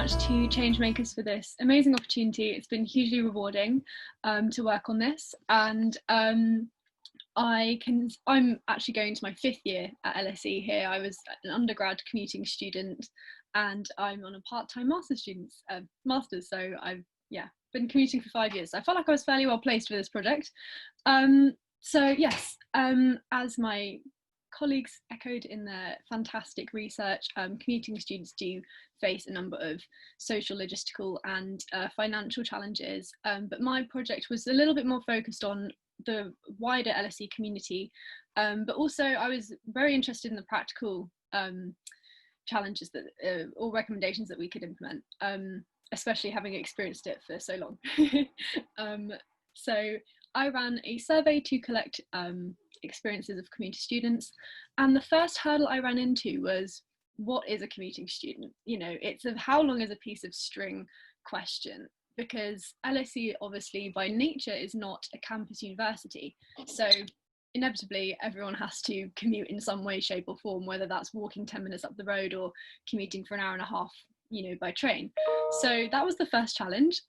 much to Change Makers for this amazing opportunity. It's been hugely rewarding to work on this, and I'm actually going to my 5th year at LSE here. I was an undergrad commuting student, and I'm on a part-time master's. So I've been commuting for 5 years. So I felt like I was fairly well placed for this project. So yes, as my colleagues echoed in their fantastic research, commuting students do face a number of social, logistical and financial challenges, but my project was a little bit more focused on the wider LSE community, but also I was very interested in the practical challenges that or recommendations that we could implement, especially having experienced it for so long. So I ran a survey to collect experiences of commuter students, and the first hurdle I ran into was, what is a commuting student? You know, it's a how long is a piece of string question, because LSE obviously by nature is not a campus university, so inevitably everyone has to commute in some way, shape or form, whether that's walking 10 minutes up the road or commuting for an hour and a half, you know, by train. So that was the first challenge.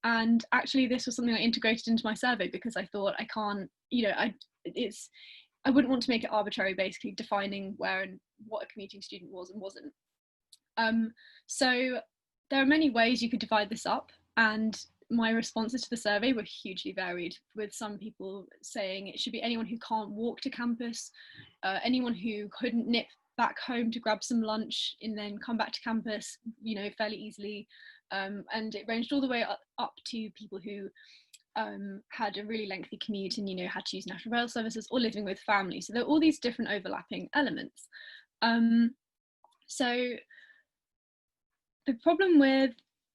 And actually this was something I integrated into my survey because I thought I can't, you know, I wouldn't want to make it arbitrary, basically defining where and what a commuting student was and wasn't. So there are many ways you could divide this up, and my responses to the survey were hugely varied, with some people saying it should be anyone who can't walk to campus, anyone who couldn't nip back home to grab some lunch and then come back to campus, you know, fairly easily. And it ranged all the way up to people who had a really lengthy commute and, you know, had to use national rail services or living with family. So there are all these different overlapping elements. So the problem with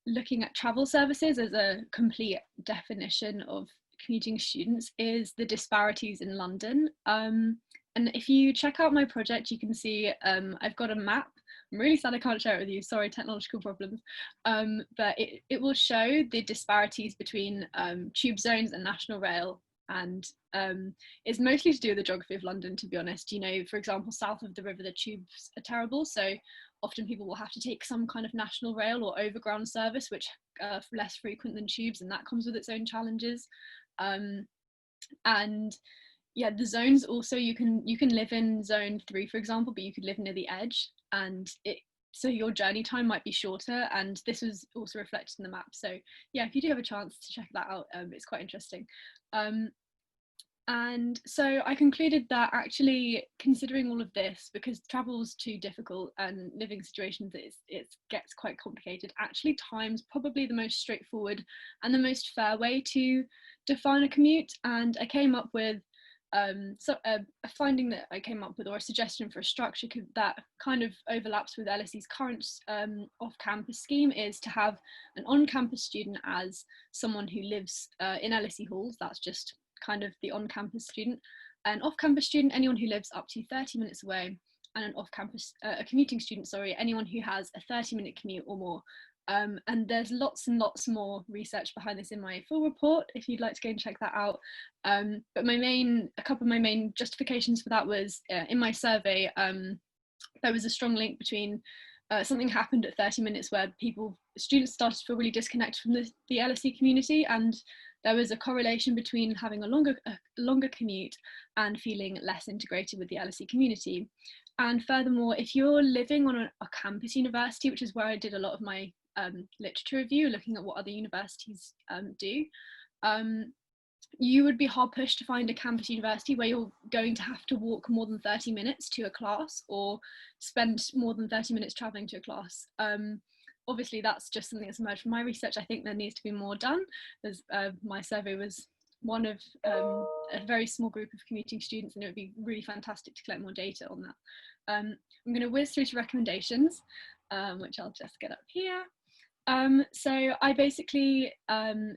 looking at travel services as a complete definition of commuting students is the disparities in London. And if you check out my project, you can see I've got a map. I'm really sad I can't share it with you, sorry, technological problems. But it will show the disparities between tube zones and national rail, and it's mostly to do with the geography of London, to be honest. You know, for example, south of the river, the tubes are terrible, so often people will have to take some kind of national rail or overground service, which are less frequent than tubes, and that comes with its own challenges. And yeah, the zones also, you can live in zone 3, for example, but you could live near the edge, and so your journey time might be shorter, and this was also reflected in the map. So yeah, if you do have a chance to check that out, it's quite interesting. And so I concluded that actually, considering all of this, because travel's too difficult and living situations it gets quite complicated, actually time's probably the most straightforward and the most fair way to define a commute. And I came up with a finding that I came up with, or a suggestion for a structure that kind of overlaps with LSE's current off-campus scheme, is to have an on-campus student as someone who lives in LSE halls. That's just kind of the on-campus student. An off-campus student, anyone who lives up to 30 minutes away, and an off-campus, a commuting student, sorry, anyone who has a 30-minute commute or more. And there's lots and lots more research behind this in my full report, if you'd like to go and check that out. But a couple of my main justifications for that was, in my survey, there was a strong link between something happened at 30 minutes where students started to feel really disconnected from the LSE community, and there was a correlation between having a longer commute and feeling less integrated with the LSE community. And furthermore, if you're living on a campus university, which is where I did a lot of my literature review, looking at what other universities do, you would be hard pushed to find a campus university where you're going to have to walk more than 30 minutes to a class, or spend more than 30 minutes traveling to a class. Obviously that's just something that's emerged from my research. I think there needs to be more done, as my survey was one of a very small group of commuting students, and it would be really fantastic to collect more data on that. I'm going to whiz through to recommendations, which I'll just get up here. So I basically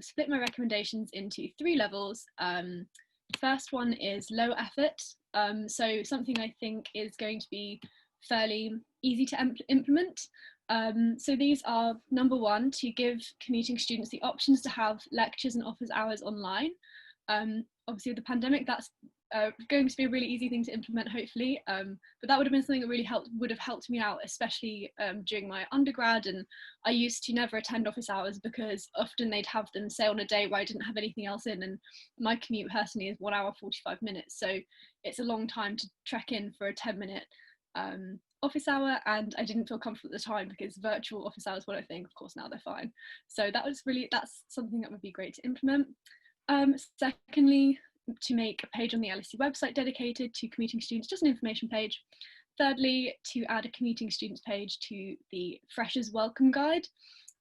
split my recommendations into 3 levels. The first one is low effort. So something I think is going to be fairly easy to implement. So these are, number 1, to give commuting students the options to have lectures and office hours online. Obviously with the pandemic, that's going to be a really easy thing to implement, hopefully. But that would have been something that really would have helped me out, especially during my undergrad. And I used to never attend office hours because often they'd have them, say, on a day where I didn't have anything else in. And my commute personally is 1 hour 45 minutes, so it's a long time to trek in for a 10-minute office hour, and I didn't feel comfortable at the time because virtual office hours were a thing. Of course, now they're fine. So that's something that would be great to implement. Secondly, to make a page on the LSE website dedicated to commuting students, just an information page. Thirdly, to add a commuting students page to the Freshers Welcome Guide.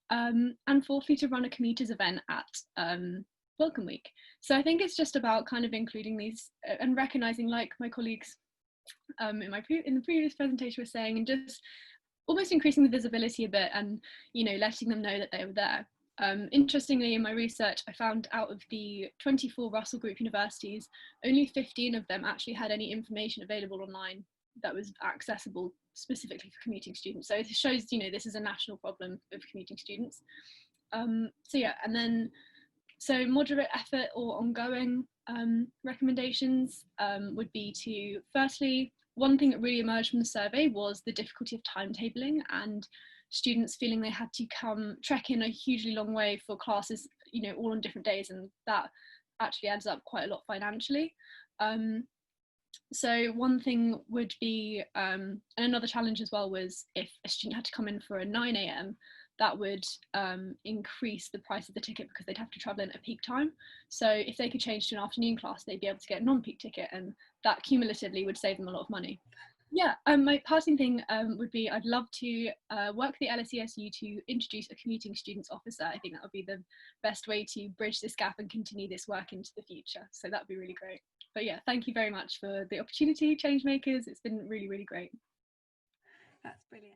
And fourthly, to run a commuters event at Welcome Week. So I think it's just about kind of including these and recognising, like my colleagues in the previous presentation were saying, and just almost increasing the visibility a bit and, letting them know that they were there. Interestingly, in my research, I found out of the 24 Russell Group universities, only 15 of them actually had any information available online that was accessible specifically for commuting students. So it shows, this is a national problem of commuting students. So moderate effort or ongoing recommendations would be to, firstly, one thing that really emerged from the survey was the difficulty of timetabling and students feeling they had to trek in a hugely long way for classes, all on different days, and that actually adds up quite a lot financially. So one thing would be, and another challenge as well, was if a student had to come in for a 9 a.m, that would increase the price of the ticket because they'd have to travel in at peak time. So if they could change to an afternoon class, they'd be able to get a non-peak ticket, and that cumulatively would save them a lot of money. Yeah, my parting thing would be, I'd love to work with the LSESU to introduce a commuting students officer. I think that would be the best way to bridge this gap and continue this work into the future. So that would be really great. But yeah, thank you very much for the opportunity, Change Makers. It's been really, really great. That's brilliant.